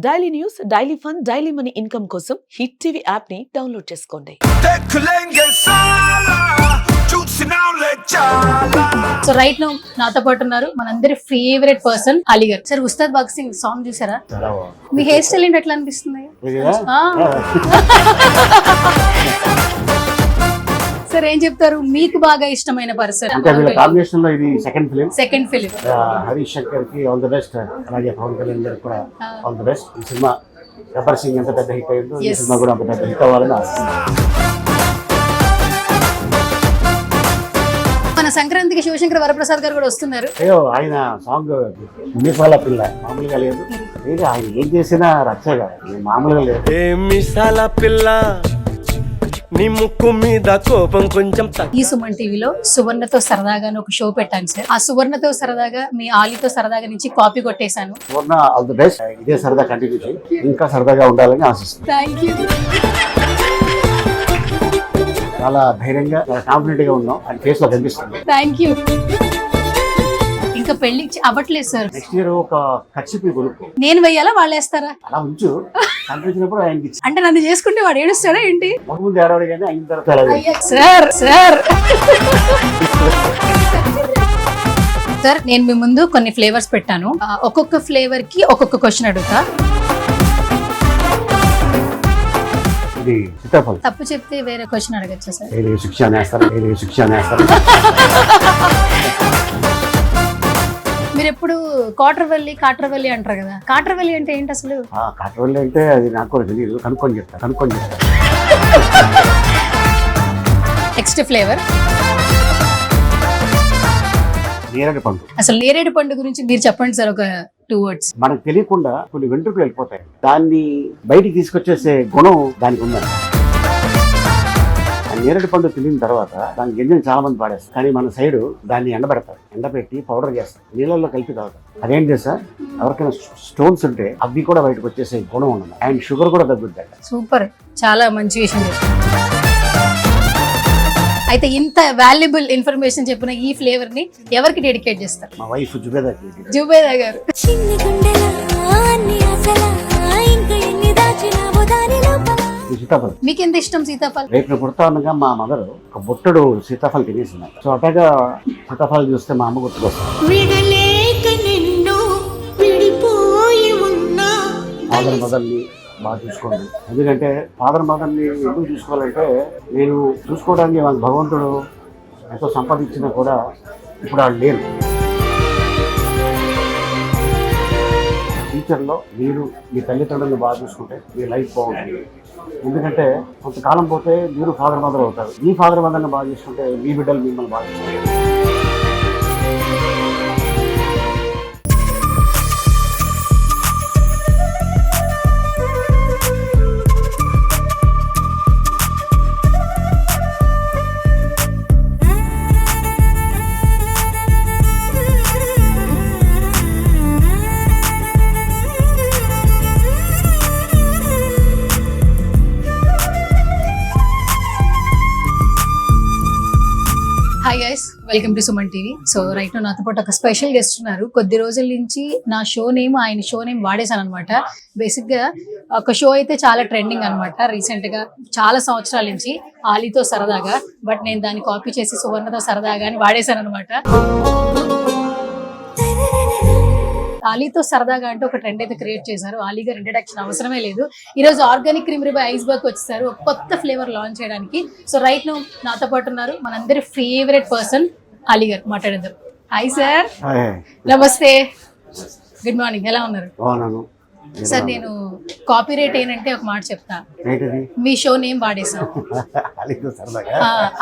Daily news, daily fun, daily money income కోసం hit TV app ని download చేసుకోండి. So right now నాతో పాటు ఉన్నారు మనందరి ఫేవరెట్ పర్సన్ అలీ గారు. సార్ ఉస్తాద్ భగత్ సింగ్ సాంగ్ చూసారా? మీ హెయిర్ స్టైల్ ఏంటి ఎట్లా అనిపిస్తుంది? సార్ ఏం చెప్తారు మీకు బాగా ఇష్టమైన పర్సన్? కాంబినేషన్ లో ఇది సెకండ్ ఫిలిం. హరీష్ శంకర్ కి ఆల్ ది బెస్ట్, అలాగే పవన్ కళ్యాణ్ గారికి కూడా ఆల్ ది బెస్ట్. ఈ సినిమా గబ్బర్ సింగ్ ఎంత పెద్ద హిట్ అయిందో ఈ సినిమా కూడా అంత పెద్ద హిట్ అవ్వాలని ఆశిస్తున్నాను. మన సంక్రాంతికి శివశంకర్ వరప్రసాద్ గారు కూడా వస్తున్నారు. అయ్యో ఆయన సాంగ్ మిసాల పిల్ల మామూలుగా లేదు. ఆయన ఏం చేసినా రచ్చగా మామూలుగా లేదు. మిసాల పిల్ల నీ ముక్కు మీద కోపం కొంచెం. ఈ సుమన్ టీవీలో సువర్ణతో సరదాగా ఒక షో పెట్టాను సార్. ఆ సువర్ణతో సరదాగా మీ ఆలీతో సరదాగా నుంచి కాపీ కొట్టేశాను. Suvarna all the best. ఇదే సరదా కంటిన్యూ చేయి, ఇంకా సరదాగా ఉండాలని ఆశిస్తున్నాను. Thank you. చాలా ధైర్యంగా కాన్ఫిడెంట్ గా ఉన్నాం అని ఫేస్ లో కనిపిస్తుంది. Thank you. ఇంకా పెళ్లి అవ్వట్లేదు సార్. నెక్స్ట్ ఇయర్ ఒక ఖర్చు కొనుక్కో. నేను వెయ్యాలా వాళ్ళు వేస్తారా? అలా ఉంచు, కనిపించినప్పుడు ఆయనకి అంటే నన్ను చేసుకుంటే వాడు ఏడుస్తాడా ఏంటి? ముందు ఏడాది కానీ అయిన తర్వాత సార్ సార్ నేను మీ ముందు కొన్ని ఫ్లేవర్స్ పెట్టాను. ఒక్కొక్క ఫ్లేవర్ కి ఒక్కొక్క క్వశ్చన్ అడుగుతా. తప్పు చెప్తే వేరే క్వశ్చన్ అడగచ్చా సార్? శిక్ష నేస్తారు. మీరు ఎప్పుడు కాట్రవెల్లి అంటారు కదా, కాట్రవెల్లి అంటే ఏంటి అసలు? కాట్రవెల్లి అంటే అది నాకు కూడా తెలియదు, కనుక్కొని చెప్తా. నెక్స్ట్ ఫ్లేవర్ నేరేడు పండు. అసలు నేరేడు పండు గురించి మీరు చెప్పండి సార్, ఒక 2 words. మనకు తెలియకుండా కొన్ని వెంట్రుకలు వెళ్ళిపోతాయి, దాన్ని బయటికి తీసుకొచ్చేసే గుణం దానికి ఉందండి. నేరేడు పండు తినిన తర్వాత దాని గింజను చాలా మంది పాడేస్తారు, కానీ మన సైడు దాన్ని ఎండబెడతారు, ఎండబెట్టి పౌడర్ చేస్తారు, నీళ్ళల్లో కలిపి తాగుతారు. అదేంటి సార్, ఎవరికైనా స్టోన్స్ ఉంటే అవి కూడా బయటకు వచ్చేసే గుణం ఉన్నది, అండ్ షుగర్ కూడా తగ్గుద్ది. సూపర్, చాలా మంచి విషయం. అయితే ఇంత వాల్యుబుల్ ఇన్ఫర్మేషన్ చెప్పిన ఈ ఫ్లేవర్ ని ఎవరికి డెడికేట్ చేస్తారు? మా వైఫ్ జుబేదా గారు. మీకు ఎంత ఇష్టం సీతాఫలం? రేపు పుడతా ఉండగా మా మదర్ ఒక బుట్టడు సీతాఫలం తినేసింది. సో అటగా సీతాఫలం చూస్తే మా అమ్మ గుర్తుకొస్తుంది. ఫాదర్ మదర్ని బాగా చూసుకోండి. ఎందుకంటే ఫాదర్ మదర్ని ఎందుకు చూసుకోవాలంటే, నేను చూసుకోవడానికి మాకు భగవంతుడు ఎంతో సంపాదించినా కూడా ఇప్పుడు వాళ్ళు లేరు. ఫ్యూచర్లో మీరు మీ తల్లిదండ్రులను బాగా చూసుకుంటే మీ లైఫ్ బాగుంటుంది. ఎందుకంటే కొంతకాలం పోతే మీరు ఫాదర్ మదర్ అవుతారు. మీ ఫాదర్ మదర్ని బాగా చూసుకుంటే మీ బిడ్డలు మిమ్మల్ని బాగా చూసుకుంటారు. Hi guys, welcome to Suman TV. So right now నాతో పాటు ఒక స్పెషల్ గెస్ట్ ఉన్నారు. కొద్ది రోజుల నుంచి నా షో నేమ్ ఆయన షో నేమ్ వాడేశాను అనమాట. బేసిక్ గా ఒక షో అయితే చాలా ట్రెండింగ్ అనమాట రీసెంట్ గా, చాలా సంవత్సరాల నుంచి, ఆలీతో సరదాగా. బట్ నేను దాన్ని కాపీ చేసి సువర్ణతో సరదాగా అని వాడేశాను అనమాట. ఆలీతో సరదాగా అంటే ఒక ట్రెండ్ అయితే క్రియేట్ చేశారు. ఆలీ గారు ఇంట్రడక్షన్ అవసరమే లేదు. ఈ రోజు ఆర్గానిక్ క్రీమ్ రిబై ఐస్ బర్గ్ వచ్చేసారు ఒక కొత్త ఫ్లేవర్ లాంచ్ చేయడానికి. సో రైట్ నో నాతో పాటు ఉన్నారు మనందరి ఫేవరెట్ పర్సన్ అలీ గారు. మాట్లాడేద్దాం. Hi sir. నమస్తే, గుడ్ మార్నింగ్, ఎలా ఉన్నారు? సార్ నేను కాపీ రేట్ ఏంటంటే ఒక మాట చెప్తా. మీ షో నేమ్ వాడేసాం,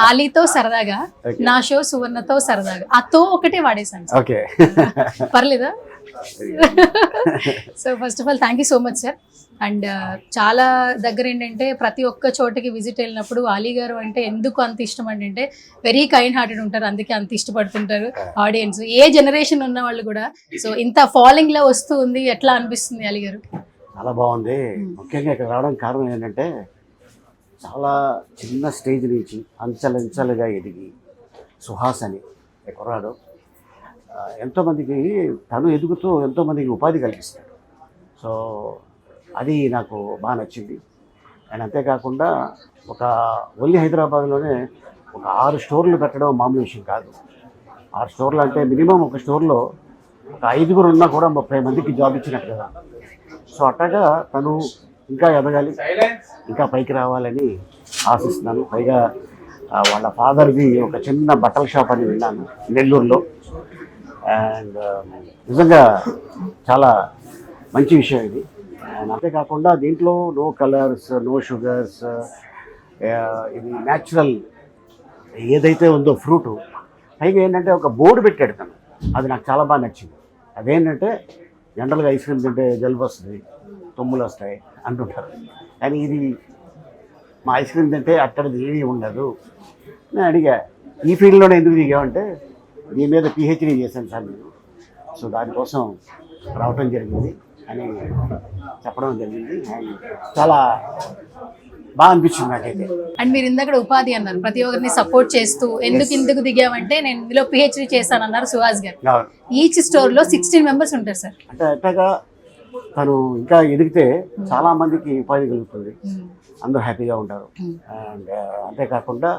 ఆలీతో సరదాగా. నా షో సువర్ణతో సరదాగా. ఆ తో ఒకటే వాడేసాను. పర్లేదా? So first of all thank you so much sir. And చాలా దగ్గర ఏంటంటే ప్రతి ఒక్క చోటకి విజిట్ వెళ్ళినప్పుడు అలీ గారు అంటే ఎందుకు అంత ఇష్టం అంటే వెరీ కైండ్ హార్టెడ్ ఉంటారు, అందుకే అంత ఇష్టపడుతుంటారు ఆడియన్స్, ఏ జనరేషన్ ఉన్న వాళ్ళు కూడా. సో ఇంత ఫాలోయింగ్ లో వస్తూ ఉంది, ఎట్లా అనిపిస్తుంది అలీ గారు? చాలా బాగుంది. ముఖ్యంగా ఇక్కడ రావడానికి కారణం ఏంటంటే, చాలా చిన్న స్టేజ్ నుంచి అంచెలంచెలుగా ఎదిగి సుహాస్ అని కుర్రాడు ఎంతోమందికి తను ఎదుగుతూ ఎంతోమందికి ఉపాధి కల్పిస్తాడు. సో అది నాకు బాగా నచ్చింది. అండ్ అంతేకాకుండా ఒక ఓన్లీ హైదరాబాద్లోనే ఒక 6 స్టోర్లు పెట్టడం మామూలు విషయం కాదు. 6 స్టోర్లు అంటే మినిమం ఒక స్టోర్లో ఒక 5గురు ఉన్నా కూడా 30 మందికి జాబ్ ఇచ్చినట్టు కదా. సో అట్టగా తను ఇంకా ఎదగాలి, ఇంకా పైకి రావాలని ఆశిస్తున్నాను. పైగా వాళ్ళ ఫాదర్ది ఒక చిన్న బట్టల షాప్ అని విన్నాను నెల్లూరులో. అండ్ నిజంగా చాలా మంచి విషయం ఇది. అండ్ అంతేకాకుండా దీంట్లో నో కలర్స్, నో షుగర్స్, ఇది న్యాచురల్ ఏదైతే ఉందో ఫ్రూటు. పైగా ఏంటంటే ఒక బోర్డు పెట్టాడు తను, అది నాకు చాలా బాగా నచ్చింది. అదేంటంటే జనరల్గా ఐస్ క్రీమ్ తింటే జలుబు వస్తుంది, తుమ్ములు వస్తాయి అంటుంటారు, కానీ ఇది మా ఐస్ క్రీమ్ తింటే అక్కడిది ఏమీ ఉండదు. నేను అడిగా ఈ ఫీల్డ్లోనే ఎందుకు దిగామంటే దీని మీద పిహెచ్డీ చేశాను సార్ నేను, సో దానికోసం రావటం జరిగింది అని చెప్పడం జరిగింది. అండ్ చాలా బాగా అనిపించింది నాకైతే. అండ్ మీరు ఇందాక ఉపాధి అన్నారు, ప్రతి ఒక్కరిని సపోర్ట్ చేస్తూ ఇందుకు దిగామంటే నేను ఇందులో పిహెచ్డీ చేస్తానన్నారు సుహాస్ గారు. ఈచ్ స్టోర్ లో 16 మెంబర్స్ ఉంటారు సార్. అంటే అట్టగా తను ఇంకా ఎదిగితే చాలా మందికి ఉపాధి కలుగుతుంది, అందరూ హ్యాపీగా ఉంటారు. అండ్ అంతేకాకుండా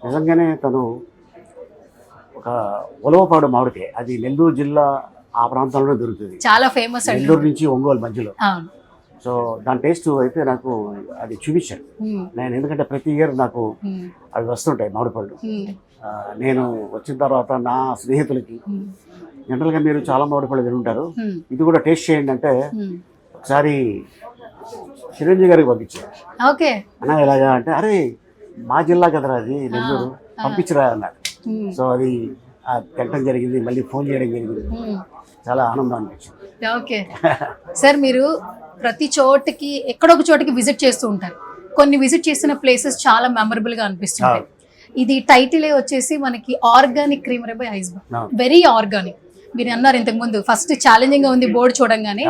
నిజంగానే తను ఒక ఉలవపాడు మామిడికాయ, అది నెల్లూరు జిల్లా ఆ ప్రాంతంలో దొరుకుతుంది, చాలా ఫేమస్ నెల్లూరు నుంచి ఒంగోలు మధ్యలో. సో దాని టేస్ట్ అయితే నాకు అది చూపించాను నేను, ఎందుకంటే ప్రతి ఇయర్ నాకు అవి వస్తుంటాయి మామిడి పళ్ళు. నేను వచ్చిన తర్వాత నా స్నేహితులకి జనరల్గా మీరు చాలా మామిడి పళ్ళు తింటారు, ఇది కూడా టేస్ట్ చేయండి అంటే ఒకసారి చిరంజీవి గారికి పంపించారు. ఓకే అన్నా ఎలాగా అంటే, అరే మా జిల్లా కదరా అది నెల్లూరు, పంపించరా అన్నారు. సో అది తినటం జరిగింది, మళ్ళీ ఫోన్ చేయడం జరిగింది, చాలా ఆనందం అనిపించింది. ఓకే సార్, మీరు ప్రతి చోటికి ఎక్కడొక చోటికి విజిట్ చేస్తూ ఉంటారు. కొన్ని విజిట్ చేసిన ప్లేసెస్ చాలా మెమరబుల్ గా అనిపిస్తుంటాయి. ఇది టైటిల్ వచ్చేసి మనకి organic creamery by ice bar, very organic. మీరు అన్నారు ఇంతకు ముందు, ఫస్ట్ ఛాలెంజింగ్ గా ఉంది బోర్డు చూడంగానే.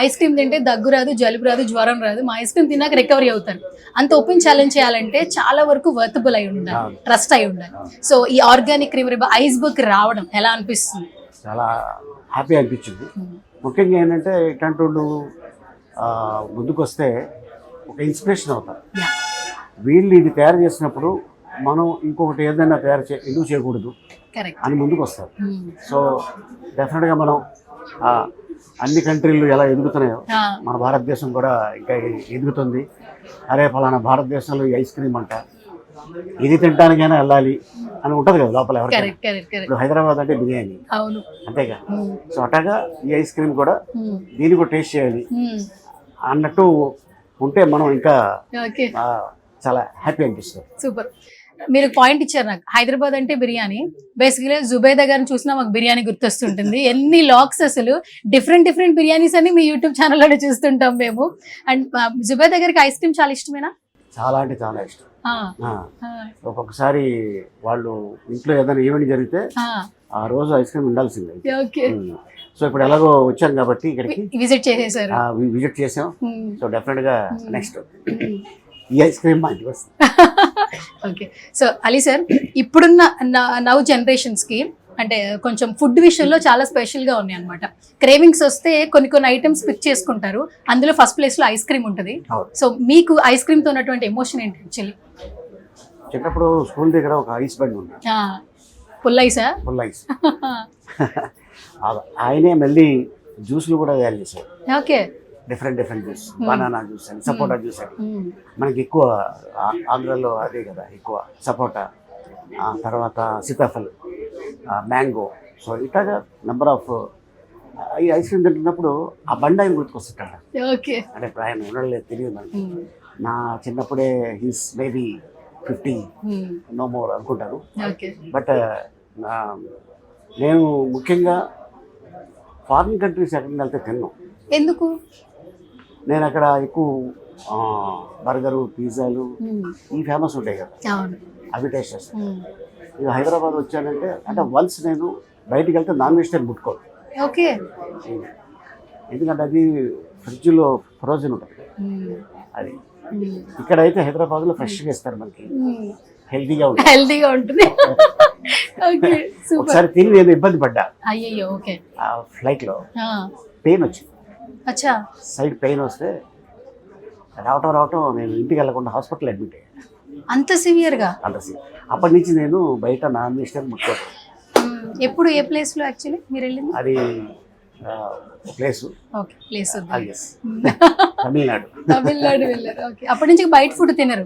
ఐస్ క్రీమ్ తింటే దగ్గు రాదు, జలుబు రాదు, జ్వరం రాదు, మా ఐస్ క్రీమ్ తిన్నాక రికవరీ అవుతారు. అంత ఓపెన్ ఛాలెంజ్ చేయాలంటే చాలా వరకు వర్తబుల్ అయి ఉండాలి, ట్రస్ట్ అయి ఉండాలి. సో ఈ organic creamery by ice book రావడం ఎలా అనిపిస్తుంది? చాలా హ్యాపీ అనిపించింది. ముఖ్యంగా ఏంటంటే ఇట్లాంటి వాళ్ళు ముందుకు వస్తే ఒక ఇన్స్పిరేషన్ అవుతారు. వీళ్ళు ఇది తయారు చేసినప్పుడు మనం ఇంకొకటి ఏదైనా ఎందుకు చేయకూడదు అని ముందుకు వస్తారు. సో డెఫినెట్గా మనం అన్ని కంట్రీలు ఎలా ఎదుగుతున్నాయో మన భారతదేశం కూడా ఇంకా ఎదుగుతుంది. అరే ఫలానా భారతదేశంలో ఈ ఐస్ క్రీమ్ అంట, ఇది తినడానికైనా వెళ్ళాలి అని ఉంటుంది కదా లోపల ఎవరికైనా. ఇప్పుడు హైదరాబాద్ అంటే బిర్యానీ, అంతేగా. సో అట్లాగా ఈ ఐస్ క్రీమ్ కూడా దీన్ని కూడా టేస్ట్ చేయాలి అన్నట్టు ఉంటే మనం ఇంకా చాలా హ్యాపీ అనిపిస్తుంది. సూపర్. మీరు పాయింట్ ఇచ్చారు నాకు, హైదరాబాద్ అంటే బిర్యానీ. బేసికలీ జుబైదా గారిని చూసినా మాకు బిర్యానీ గుర్తొస్తుంటుంది. ఎన్ని లాక్స్, అసలు డిఫరెంట్ బిర్యానీస్ అన్ని మీ యూట్యూబ్ ఛానల్లోనే చూస్తుంటాం మేము. అండ్ జుబైదా గారికి ఐస్ క్రీమ్ చాలా ఇష్టమేనా? చాలా అంటే చాలా ఇష్టం. ఒక్కొక్కసారి వాళ్ళు ఇంట్లో ఏదైనా ఈవెంట్ జరిగితే ఆ రోజు ఐస్ క్రీమ్ ఉండాల్సిందే. సో ఇప్పుడు ఎలాగో వచ్చాం కాబట్టి ఇక్కడికి విజిట్ చేసాం. సో డెఫినెట్ గా నెక్స్ట్ ఈ ఐస్ క్రీమ్ మా ఇంటికి వస్తుంది. ఓకే. సో అలీ సార్, ఇప్పుడున్న నవ్ జనరేషన్స్ కి అంటే కొంచెం ఫుడ్ విషయంలో చాలా స్పెషల్ గా ఉన్నాయి అనమాట. క్రేవింగ్స్ వస్తే కొన్ని ఐటమ్స్ పిక్ చేసుకుంటారు, అందులో ఫస్ట్ ప్లేస్ లో ఐస్ క్రీమ్ ఉంటుంది. సో మీకు ఐస్ క్రీమ్ తో ఉన్నటువంటి ఎమోషన్ ఏంటి? యాక్చువల్లీ చిన్నప్పుడు స్కూల్ దగ్గర ఒక ఐస్ బండి ఉంది, ఫుల్ ఐసా? Full ice. ఆయనే మళ్ళీ జ్యూస్లు కూడా తయారు చేశారు. Okay. Different juice, banana juice అని, సపోటా జ్యూస్ అని. మనకి ఎక్కువ ఆంధ్రాలో అదే కదా ఎక్కువ, సపోటా, తర్వాత సీతాఫల్, మ్యాంగో. సో ఇట్లాగా నెంబర్ ఆఫ్ ఈ ఐస్ క్రీమ్ తింటున్నప్పుడు ఆ బండి ఆయన గుర్తుకొస్తుంటాడు. అంటే ఇప్పుడు ఆయన ఉండలేదు తెలియదు మనకి. నా చిన్నప్పుడే హీస్ మేబీ 50 నో మోర్ అనుకుంటాను. బట్ నేను ముఖ్యంగా ఫారిన్ కంట్రీస్ ఎక్కడికి వెళ్తే తిన్నాను. ఎందుకు? నేను అక్కడ ఎక్కువ బర్గరు, పిజ్జాలు ఈ ఫేమస్ ఉంటాయి కదా, అవి టేస్ట్ చేస్తాను. ఇక హైదరాబాద్ వచ్చానంటే అంటే వన్స్ నేను బయటికి వెళ్తే నాన్ వెజిటేరియన్ ముట్టుకోను. ఓకే. ఎందుకంటే అది ఫ్రిడ్జ్లో ఫ్రోజన్ ఉంటుంది అది. ఇక్కడ అయితే హైదరాబాద్లో ఫ్రెష్గా ఇస్తారు మనకి, హెల్తీగా ఉంటుంది. ఒకసారి తిని నేను ఇబ్బంది పడ్డా. అయ్యో. ఓకే. ఫ్లైట్లో పెయిన్ వచ్చింది, సైడ్ పెయిన్ వస్తే రావటం నేను ఇంటికి వెళ్ళకుండా హాస్పిటల్ అడ్మిట్ అయ్యాను. అంత సివియర్ గా? అంతసి అప్పటి నుంచి నేను బయట నాన్ వెజిటేరియన్ ముట్టుకోవడం. ఎప్పుడు ఏ ప్లేస్ లో యాక్చువల్లీ మీరు వెళ్ళింది? అది place okay, place Tamil Nadu. Tamil Nadu వెళ్ళారు. ఓకే, అప్పటి నుంచి బయట ఫుడ్ తినరు?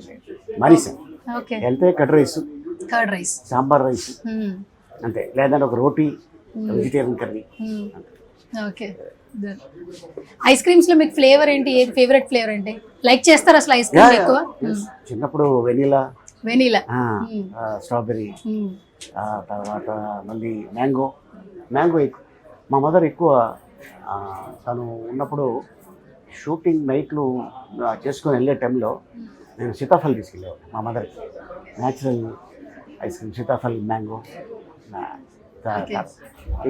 మనిషి ఓకే, వెళ్తే curd rice, curd rice, sambar rice అంతే, లేదంటే ఒక రోటీ, vegetarian curry. Okay. Ice creams లో మీకు ఫ్లేవర్ ఏంటి? ఏది ఫేవరెట్ ఫ్లేవర్ ఏంటి? లైక్ చేస్తారు అసలు ఐస్ క్రీమ్ ఎక్కువ? చిన్నప్పుడు వెనీలా, స్ట్రాబెర్రీ, తర్వాత మళ్ళీ మ్యాంగో ఎక్కువ. మా మదర్ ఎక్కువ తను ఉన్నప్పుడు షూటింగ్ నైట్లు చేసుకొని వెళ్ళే టైంలో నేను సీతాఫల్ తీసుకెళ్ళేవాడు మా మదర్కి. Natural ice cream, Sitaphal, mango.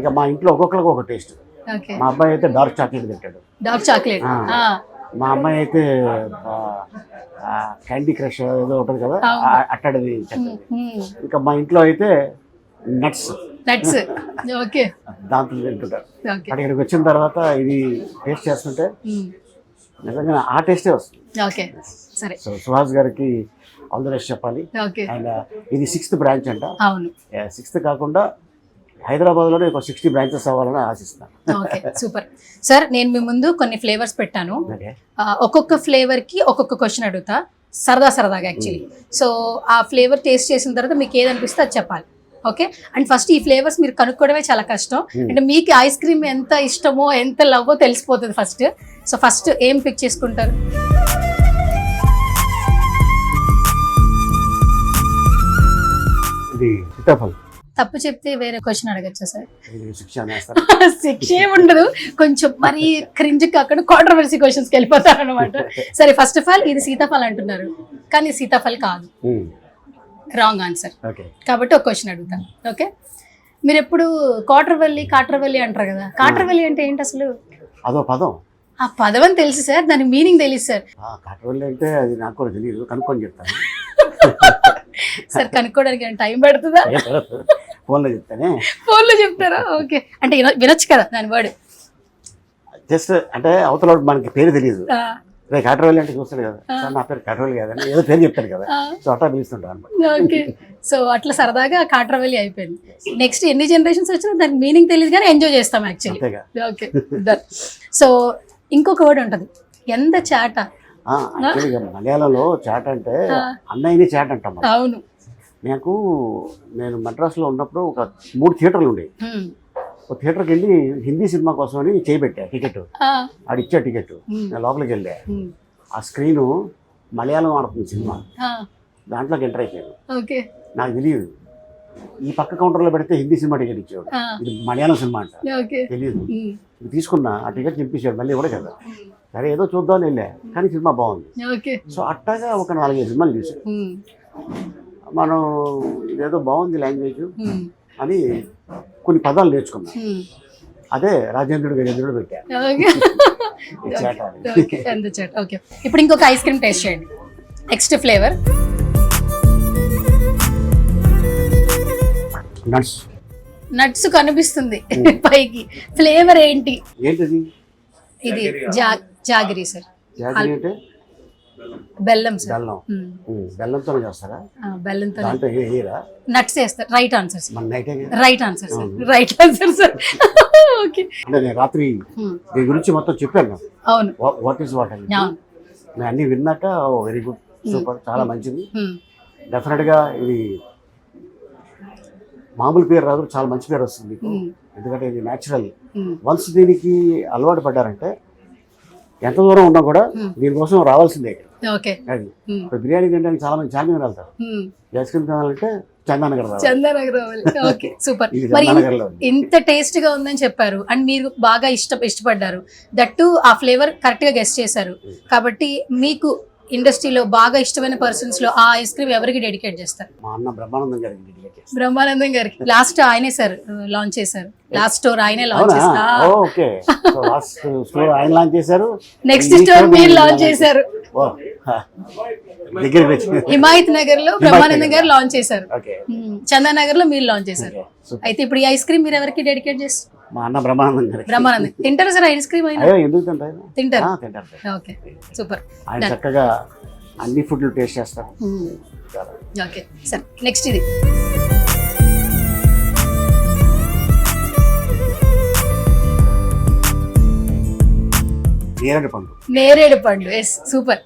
ఇక మా ఇంట్లో ఒక్కొక్కరికి ఒక టేస్ట్. మా అబ్బాయి అయితే డార్క్ చాక్లెట్ తింటాడు. Dark chocolate. మా అమ్మాయి అయితే క్యాండీ క్రష్ ఏదో ఉంటుంది కదా, అట్టడిది చక్కది. ఇంకా మా ఇంట్లో అయితే నట్స్. ఓకే, దాంట్లో తింటుంటారు. అక్కడికి వచ్చిన తర్వాత ఇది టేస్ట్ చేస్తుంటే నిజంగా ఆ టేస్టే వస్తుంది. ఓకే, సరే. సో సుహాస్ గారికి ఆల్ ది బెస్ట్ చెప్పాలి. అండ్ ఇది 6th బ్రాంచ్ అంట. అవును, 6th కాకుండా హైదరాబాద్లోనే ఒక 60 బ్రాంచెస్ అవ్వాలని ఆశిస్తాను. Okay, super. సార్, నేను మీ ముందు కొన్ని ఫ్లేవర్స్ పెట్టాను. ఒక్కొక్క ఫ్లేవర్ కి ఒక్కొక్క క్వశ్చన్ అడుగుతా, సరదాగా యాక్చువల్లీ. సో ఆ ఫ్లేవర్ టేస్ట్ చేసిన తర్వాత మీకు ఏదనిపిస్తే అది చెప్పాలి. ఓకే, అండ్ ఫస్ట్ ఈ ఫ్లేవర్స్ మీరు కనుక్కోవడమే చాలా కష్టం. అంటే మీకు ఐస్ క్రీమ్ ఎంత ఇష్టమో ఎంత లవ్వో తెలిసిపోతుంది ఫస్ట్. సో ఫస్ట్ ఏం పిక్ చేసుకుంటారు? ఇది సీతాఫల్. తప్పు చెప్తే వేరే క్వశ్చన్ అడగచ్చా సార్? శిక్ష ఉండదు, కొంచెం మరీ క్రింజ్ కాకుండా కాంట్రవర్సీ క్వశ్చన్స్ వెళ్ళిపోతారు అనమాట. సరే, ఫస్ట్ ఆఫ్ ఆల్ ఇది సీతాఫల్ అంటున్నారు, కానీ సీతాఫల్ కాదు. Wrong answer. కాబట్టి ఒక క్వశ్చన్ అడుగుతాను. ఓకే, మీరు ఎప్పుడు కాట్రవల్లి అంటారు కదా, కాట్రవల్లి అంటే ఏంటి అసలు? అదో పదం. ఆ పదం అని తెలుసు సార్, దాని మీనింగ్ తెలియదు సార్. కాట్రవల్లి అంటే అది నాకు కూడా తెలియదు, కనుక్కొని చెప్తాను. సార్, కనుక్కోవడానికి టైం పడుతుందా? ఫోన్లో చెప్తానే. ఫోన్లో చెప్తారా? ఓకే, అంటే వినొచ్చు కదా దాని వర్డ్. జస్ట్ అంటే అవతల మనకి పేరు తెలియదు. కాట్రవల్లి అంటే చూస్తాడు కదా, నా పేరు కాట్రవల్లి కాదని ఏదో పేరు చెప్తాడు కదా, సో అట్లా పిలుస్తుంటాడు అనమాట. ఓకే, సో అట్లా సరదాగా కాట్రవల్లి అయిపోయింది. నెక్స్ట్ ఎన్ని జనరేషన్స్ వచ్చినా దానికి మీనింగ్ తెలియదు కానీ ఎంజాయ్ చేస్తాం యాక్చువల్లీ. ఓకే, సో ఇంకొక వర్డ్ ఉంటుంది, ఎంత చాట. మలయాళంలో చాట అంటే అన్నయ్యని చాట అంటాం. అవును, నేను మద్రాసులో ఉన్నప్పుడు ఒక 3 థియేటర్లు ఉండేవి. ఒక థియేటర్కి వెళ్ళి హిందీ సినిమా కోసం అని చేయబెట్టా టికెట్. ఆడిచ్చా టికెట్, నేను లోపలికి వెళ్ళా. ఆ స్క్రీను మలయాళం ఆడుతుంది సినిమా, దాంట్లోకి ఎంటర్ అయిపోయాను. నాకు తెలియదు, ఈ పక్క కౌంటర్లో పెడితే హిందీ సినిమా టికెట్ ఇచ్చేవాడు, ఇది మలయాళం సినిమా అంట, తెలియదు. తీసుకున్నా, ఆ టికెట్ చింపించాడు, మళ్ళీ ఇవ్వడు కదా. సరే ఏదో చూద్దామని వెళ్ళా, కానీ సినిమా బాగుంది. సో అట్టాగా ఒక 4-5 సినిమాలు చూసాం. మనం ఇదేదో బాగుంది లాంగ్వేజ్ అని కొన్ని పదాలు నేర్చుకున్నాం. అదే రాజేంద్రుడు గజేంద్రుడు పెట్టా. ఓకే, ఇప్పుడు ఇంకొక ఐస్ క్రీమ్ టేస్ట్ చేయండి. నెక్స్ట్ ఫ్లేవర్ నట్స్ కనిపిస్తుంది పైకి. ఫ్లేవర్ ఏంటి? ఇది జాగరీ సార్. బెల్లం సార్. బెల్లంతో చేస్తారా? బెల్లంతో. నట్స్ వేస్తారు. Right answer sir. ఓకే, నేను రాత్రి దీని గురించి మొత్తం చెప్పాను. అవును, వాట్ ఈస్ వాట్ అని నేను అన్ని విన్నాక వెరీ గుడ్, సూపర్, చాలా మంచిది. డెఫినెట్ గా ఇది మామూలు పేరు రాదు, చాలా మంచి పేరు వస్తుంది మీకు. ఎందుకంటే ఇది న్యాచురల్. వన్స్ దీనికి అలవాటు పడ్డారంటే ఎంత దూరం ఉన్నా కూడా దీనికోసం రావాల్సిందే. అది బిర్యానీ తినడానికి చాలా మంది చార్మినార్ వెళ్తారు, ఐస్ క్రీమ్ తినాలంటే చందానగర్ రావాలి. Okay, super. మరి ఇంత టేస్ట్ గా ఉందని చెప్పారు అండ్ మీరు బాగా ఇష్టపడ్డారు, దట్టు ఆ ఫ్లేవర్ కరెక్ట్ గా గెస్ట్ చేశారు. కాబట్టి మీకు ఇండస్ట్రీలో బాగా ఇష్టమైన పర్సన్స్ లో ఆ ఐస్ క్రీమ్ ఎవరికి డెడికేట్ చేస్తారు? మా అన్న బ్రహ్మానందం గారికి డెడికేట్ చేస్తారు. బ్రహ్మానందం గారికి. లాస్ట్ ఆయనే సార్ లాంచ్ చేశారు, లాస్ట్ స్టోర్ ఆయనే లాంచ్ చేశారు. ఓకే, సో లాస్ట్ స్టోర్ ఆయన లాంచ్ చేశారు, నెక్స్ట్ స్టోర్ మీరు లాంచ్ చేశారు. హిమాయత్ నగర్ లో బ్రహ్మానందం గారు లాంచ్ చేశారు, చందానగర్ లో మీరు లాంచ్ చేశారు. అయితే ఇప్పుడు ఈ ఐస్ క్రీమ్ మీరు ఎవరికి డెడికేట్ చేస్తారు? మా అన్న బ్రహ్మానందం గారికి. బ్రహ్మానందం తింటారు సార్ ఐస్ క్రీమ్ అయినా? అయ్యో ఎందుకు తింటారు? తింటారు. తింటారు. Okay super. ఆయన చక్కగా అన్ని ఫుడ్లు టేస్ట్ చేస్తారు. ఓకే సార్ నెక్స్ట్ ఇది నేరేడు పండు. Yes super.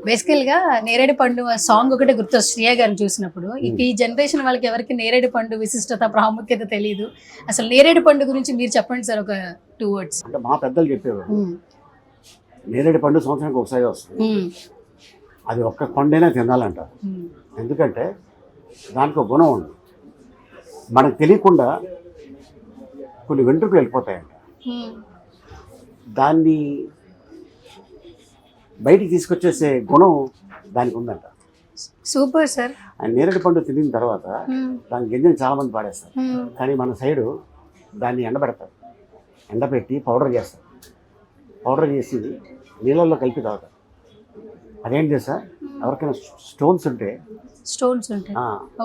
బేసికల్ గా నేరేడు పండు సాంగ్ ఒకటే గుర్తు శ్రేయ గారిని చూసినప్పుడు. ఈ జనరేషన్ వాళ్ళకి ఎవరికి నేరేడు పండు విశిష్టత ప్రాముఖ్యత తెలియదు. అసలు నేరేడు పండు గురించి మీరు చెప్పండి సార్ ఒక 2 words. అంటే మా పెద్దలు చెప్పేవారు నేరేడు పండు సంవత్సరానికి ఒకసారి వస్తుంది, అది ఒక్క పండైనా తినాలంట. ఎందుకంటే దానికి ఒక గుణం ఉంది, మనకు తెలియకుండా కొన్ని వెంట్రుకలు వెళ్ళిపోతాయంట, దాన్ని బయటికి తీసుకొచ్చేసే గుణం దానికి ఉందంట. Super sir. ఆయన నేరేడు పండు తినిన తర్వాత దాని గింజలు చాలా మంది పాడేస్తారు, కానీ మన సైడు దాన్ని ఎండబెడతారు, ఎండబెట్టి పౌడర్ చేస్తారు, పౌడర్ చేసి నీళ్ళల్లో కలిపి తాగుతారు. అదేంటి తెలుసా, ఎవరికైనా స్టోన్స్ ఉంటే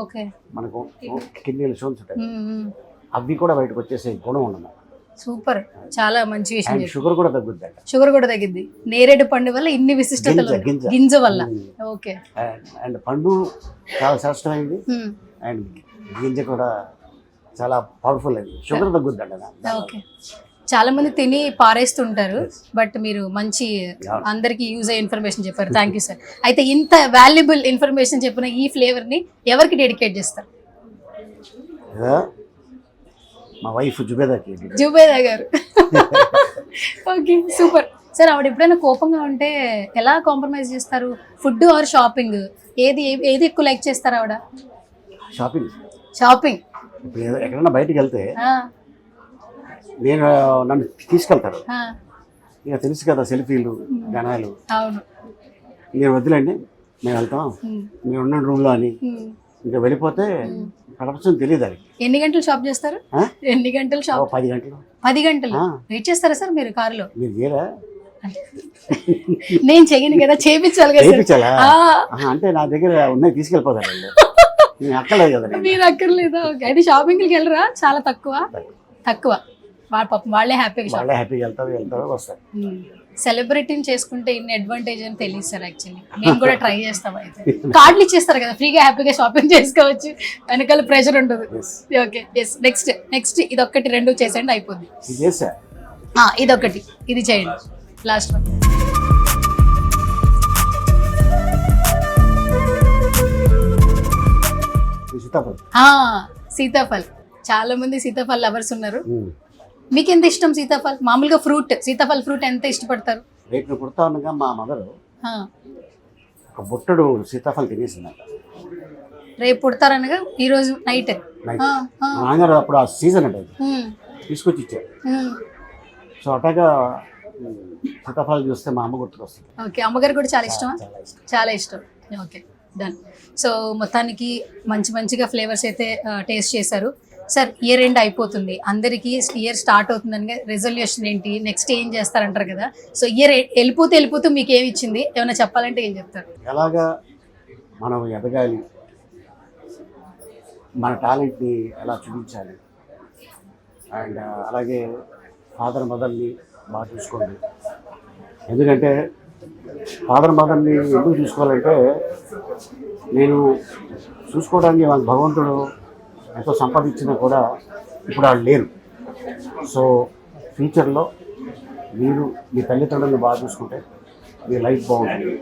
ఓకే మనకు కిడ్నీలో స్టోన్స్ ఉంటాయి, అవి కూడా బయటకు వచ్చేసే గుణం ఉన్నది. సూపర్, చాలా మంచి విషయం. షుగర్ కూడా తగ్గుద్ది, షుగర్ కూడా తగ్గింది నేరేడు పండు వల్ల. ఇన్ని విశిష్టతలు గింజ వల్ల. ఓకే. అండ్ పండు చాలా శ్రేష్టమైంది, అండ్ గింజ కూడా చాలా పవర్ఫుల్ అయింది. షుగర్ తగ్గుద్ది అంట. ఓకే. చాలా మంది తిని పారేస్తుంటారు, బట్ మీరు మంచి అందరికి యూజ్ అయ్యే ఇన్ఫర్మేషన్ చెప్పారు. Thank you sir. అయితే ఇంత వాల్యుబుల్ ఇన్ఫర్మేషన్ చెప్పిన ఈ ఫ్లేవర్ ని ఎవరికి డెడికేట్ చేస్తారు? మా వైఫ్ జుబేదా గారు. Okay super sir. ఆవిడ ఎప్పుడైనా కోపంగా ఉంటే ఎలా కాంప్రమైజ్ చేస్తారు? ఫుడ్ ఆర్ షాపింగ్, ఏది ఎక్కువ లైక్ చేస్తారు ఆవిడ? షాపింగ్. ఇప్పుడు ఎక్కడైనా బయటికి వెళ్తే నన్ను తీసుకెళ్తారు, ఇక తెలుసు కదా సెల్ఫీలు జనాలు. అవును. మీరు వద్దులేండి మేము వెళ్తాం, మీరు ఉన్న రూమ్లో అని ఇంకా వెళ్ళిపోతే ప్రపంచం తెలియదు. అది ఎన్ని గంటలు షాప్ చేస్తారు? ఎన్ని గంటలు షాప్? 10 గంటలు. 10 గంటలు వెయిట్ చేస్తారా సార్ మీరు కారులో? మీరు చేయరా? నేను చెయ్యను కదా, చేయించాలి కదా. అంటే నా దగ్గర ఉన్నాయి తీసుకెళ్ళిపోతారు, నేను అక్కర్లేదు కదా. మీరు అక్కర్లేదా? అయితే షాపింగ్కి వెళ్ళరా? చాలా తక్కువ. వాళ్ళే హ్యాపీగా వెళ్తారు వస్తారు. సెలబ్రిటీని చేసుకుంటే ఇన్ని అడ్వాంటేజ్ అని తెలియదు సార్. యాక్చువల్లీ నేను కూడా ట్రై చేస్తాం. అయితే కార్డులు ఇచ్చేస్తారు కదా, ఫ్రీగా హ్యాపీగా షాపింగ్ చేసుకోవచ్చు, వెనకాల ప్రెషర్ ఉంటుంది. Okay yes. నెక్స్ట్ ఇదొక్కటి 2 చేసేయండి అయిపోద్ది. ఇదొకటి ఇది చేయండి లాస్ట్ వన్. సీతాఫల్. చాలా మంది సీతాఫల్ లవర్స్ ఉన్నారు. మీకు ఎంత ఇష్టం సీతాఫల్? మామూలుగా సీతాఫల్ ఫ్రూట్ ఎంత ఇష్టపడతారు? రేపు పుడతా ఉండగా మా మదర్ ఒక బుట్టడు సీతాఫల్ తినేసిందంట. రేపు పుడతారనగా ఈ రోజు నైట్ నాన్నగారు అప్పుడు ఆ సీజన్ అంటే తీసుకొచ్చి ఇచ్చారు. సో అట్లాగా సీతాఫలం చూస్తే మా అమ్మ గుర్తుకొస్తుంది. ఓకే. అమ్మగారు కూడా చాలా ఇష్టమా? చాలా ఇష్టం. Okay done. సో మొత్తానికి మంచిగా ఫ్లేవర్స్ అయితే టేస్ట్ చేశారు సార్. ఇయర్ ఎండ్ అయిపోతుంది, అందరికీ ఇయర్ స్టార్ట్ అవుతుందని రెజల్యూషన్ ఏంటి, నెక్స్ట్ ఏం చేస్తారంటారు కదా. సో ఇయర్ వెళ్ళిపోతూ మీకు ఏమి ఇచ్చింది, ఏమైనా చెప్పాలంటే ఏం చెప్తారు? ఎలాగా మనం ఎదగాలి, మన టాలెంట్ని ఎలా చూపించాలి, అండ్ అలాగే ఫాదర్ మదర్ని బాగా చూసుకోండి. ఎందుకంటే ఫాదర్ మదర్ని ఎందుకు చూసుకోవాలంటే, నేను చూసుకోవడానికి వాళ్ళ భగవంతుడు ఎంతో సంపాదించినా కూడా ఇప్పుడు వాళ్ళు లేరు. సో ఫ్యూచర్లో మీరు మీ తల్లిదండ్రులను బాగా చూసుకుంటే మీ లైఫ్ బాగుంటుంది.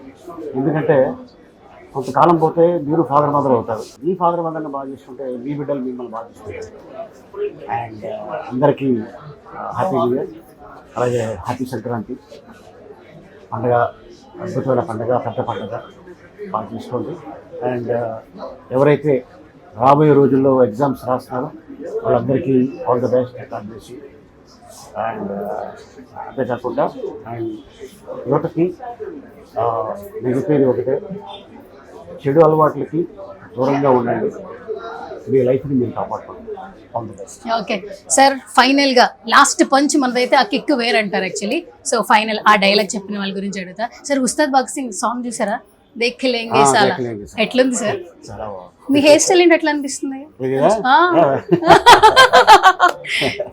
ఎందుకంటే కొంతకాలం పోతే మీరు ఫాదర్ మదర్ అవుతారు, మీ ఫాదర్ మదర్ని బాగా చూసుకుంటే మీ బిడ్డలు మిమ్మల్ని బాగా చూసుకుంటారు. అండ్ అందరికీ హ్యాపీ న్యూ ఇయర్, అలాగే హ్యాపీ సంక్రాంతి పండగ. అద్భుతమైన పండగ, పెద్ద పండగ బాగా చూసుకోండి. అండ్ ఎవరైతే రాబోయే రోజుల్లో ఎగ్జామ్స్ రాస్తున్నారో వాళ్ళందరికీ ఆల్ ద బెస్ట్ చేసి. అండ్ అంతేకాకుండా అండ్ యువతకి నేను చెప్పేది ఒకటే, చెడు అలవాట్లకి దూరంగా ఉండండి, మీ లైఫ్ని మీరు కాపాడుకోండి. All the best. Okay sir. ఫైనల్గా లాస్ట్ పంచ్ మనదైతే ఆ కిక్ వేర్ అంటారు యాక్చువల్లీ. సో ఫైనల్ ఆ డైలాగ్ చెప్పిన వాళ్ళ గురించి అడుగుతా సార్. ఉస్తాద్ భగత్ సింగ్ సాంగ్ చూసారా? దేఖలేంగే సాలా. దేఖలేంగే సాలా. ఎట్లుంది సార్ చాలా బాగుంది. మీ హెయిర్ స్టైల్ ఏంటి ఎట్లా అనిపిస్తుంది ఇదిగా?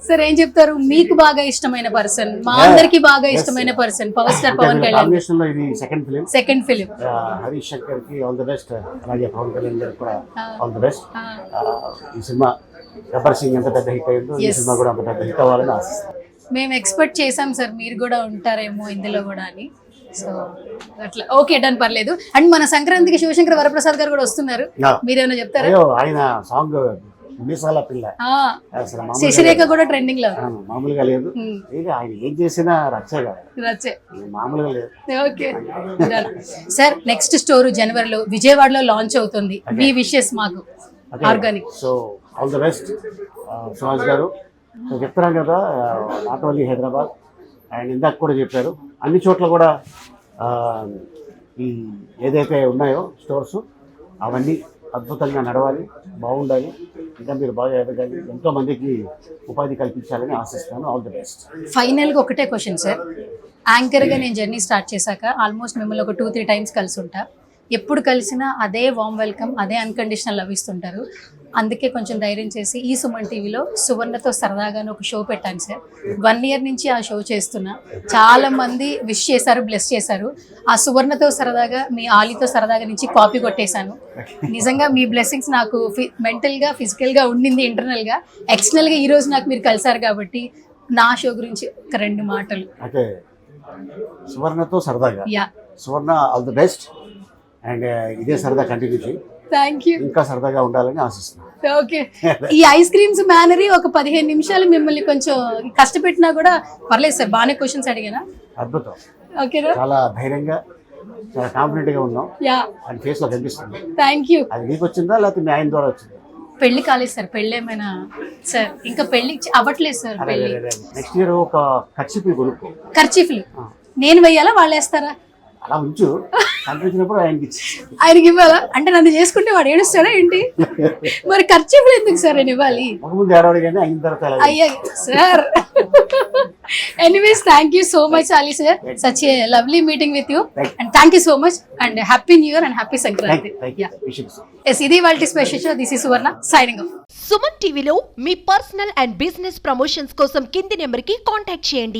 సార్ ఏం చెప్తారు మీకు బాగా ఇష్టమైన పర్సన్ మా అందరికి బాగా ఇష్టమైన person power star Pawan Kalyan combination లో ఇది second film. Second film Harish Shankar కి ఆల్ ది బెస్ట్, అలాగే పవన్ కళ్యాణ్ గారికి కూడా ఆల్ ది బెస్ట్. ఈ సినిమా గబ్బర్ సింగ్ ఎంత పెద్ద హిట్ అయిందో ఈ సినిమా కూడా అంత పెద్ద హిట్ అవ్వాలని ఆశిస్తాను. మేము ఎక్స్పెక్ట్ చేసాం సార్ మీరు కూడా ఉంటారేమో ఇందులో కూడా అని. సో అట్లా ఓకే డన్ పర్లేదు. అండ్ మన సంక్రాంతికి శివశంకర్ వరప్రసాద్ గారు కూడా వస్తున్నారు, మీరేమైనా చెప్తారా? అయ్యో ఆయన సాంగ్ మీసాల పిల్ల అసలు శశిరేఖ కూడా ట్రెండింగ్ లో మామూలుగా లేదు. ఆయన ఏం చేసినా రచ్చే కాదు, నచ్చే మామూలుగా లేదు. ఓకే సార్ నెక్స్ట్ స్టోర్ జనవరిలో విజయవాడలో లాంచ్ అవుతుంది, మీ విషెస్ మాకు organic. So all the best Suhas గారు. నేను చెప్తున్నాను కదా, నాట్ ఓన్లీ హైదరాబాద్ అండ్ ఇందాక కూడా చెప్పారు అన్ని చోట్ల కూడా ఈ ఏదైతే ఉన్నాయో స్టోర్స్ అవన్నీ అద్భుతంగా నడవాలి, బాగుండాలి, ఇంకా మీరు బాగా ఎదగాలి, ఎంతో మందికి ఉపాధి కల్పించాలని ఆశిస్తాను. All the best. ఫైనల్గా ఒకటే క్వశ్చన్ సార్, యాంకర్గా నేను జర్నీ స్టార్ట్ చేశాక ఆల్మోస్ట్ మిమ్మల్ని ఒక 2-3 టైమ్స్ కలిసి ఉంటా. ఎప్పుడు కలిసినా అదే వామ్ వెల్కమ్, అదే అన్కండిషనల్ లవ్ ఇస్తుంటారు. అందుకే కొంచెం ధైర్యం చేసి ఈ సుమన్ టీవీలో సువర్ణతో సరదాగానే ఒక షో పెట్టాను సార్. 1 year నుంచి ఆ షో చేస్తున్నా. చాలా మంది విష్ చేశారు, బ్లెస్ చేశారు. ఆ సువర్ణతో సరదాగా మీ ఆలీతో సరదాగా నుంచి కాపీ కొట్టేశాను. నిజంగా మీ బ్లెస్సింగ్స్ నాకు మెంటల్గా ఫిజికల్గా ఉండింది, ఇంటర్నల్గా ఎక్స్టర్నల్గా ఈ రోజు నాకు మీరు కలిసారు కాబట్టి నా షో గురించి ఒక 2 మాటలు. అయితే సువర్ణతో సరదాగా, yeah Suvarna all the best and ఇదే సరదా కంటిన్యూ చేయి, థ్యాంక్ యూ. ఇంకా సరదాగా ఉండాలని ఆశిస్తున్నాను. ఓకే ఈ ఐస్ క్రీమ్స్ మేనరీ ఒక 15 నిమిషాలు మిమ్మల్ని కొంచెం కష్టపెట్టినా కూడా పర్లేదు సార్, బాగానే క్వశ్చన్స్ అడిగానా? అద్భుతం, ఓకేనా? చాలా ధైర్యంగా చాలా కాన్ఫిడెంట్ గా ఉన్నాం. యా అది ఫేస్ లో కనిపిస్తుంది. Thank you. అది మీకు వచ్చిందా లేకపోతే మీ ఆయన ద్వారా వచ్చిందా? పెళ్లి కాలేదు సార్, పెళ్ళి ఏమైనా సార్ ఇంకా పెళ్లి అవ్వట్లేదు సార్. పెళ్లి నెక్స్ట్ ఇయర్ ఒక ఖర్చు కొనుక్కో. ఖర్చీఫ్లు నేను వెయ్యాలా వాళ్ళు వేస్తారా? అలా ఉంచు, కనిపించినప్పుడు ఆయనకి ఇచ్చి. ఆయనకి ఇవ్వాలా అంటే నన్ను చేసుకుంటే వాడు ఏడుస్తాడా ఏంటి? మరి ఖర్చీఫ్లు ఎందుకు సార్ నేను ఇవ్వాలి? ఒక ముందు ఏడవడి కానీ అయిన తర్వాత ఎలా? అయ్యా sir. Anyways thank you so much Ali sir, such a lovely meeting with you and thank you so much and happy new year and happy Sankranti. Yes ఇది వాళ్ళ special show. This is Suvarna signing off. Suman టీవీలో మీ personal and business promotions కోసం కింది నెంబర్కి contact చేయండి.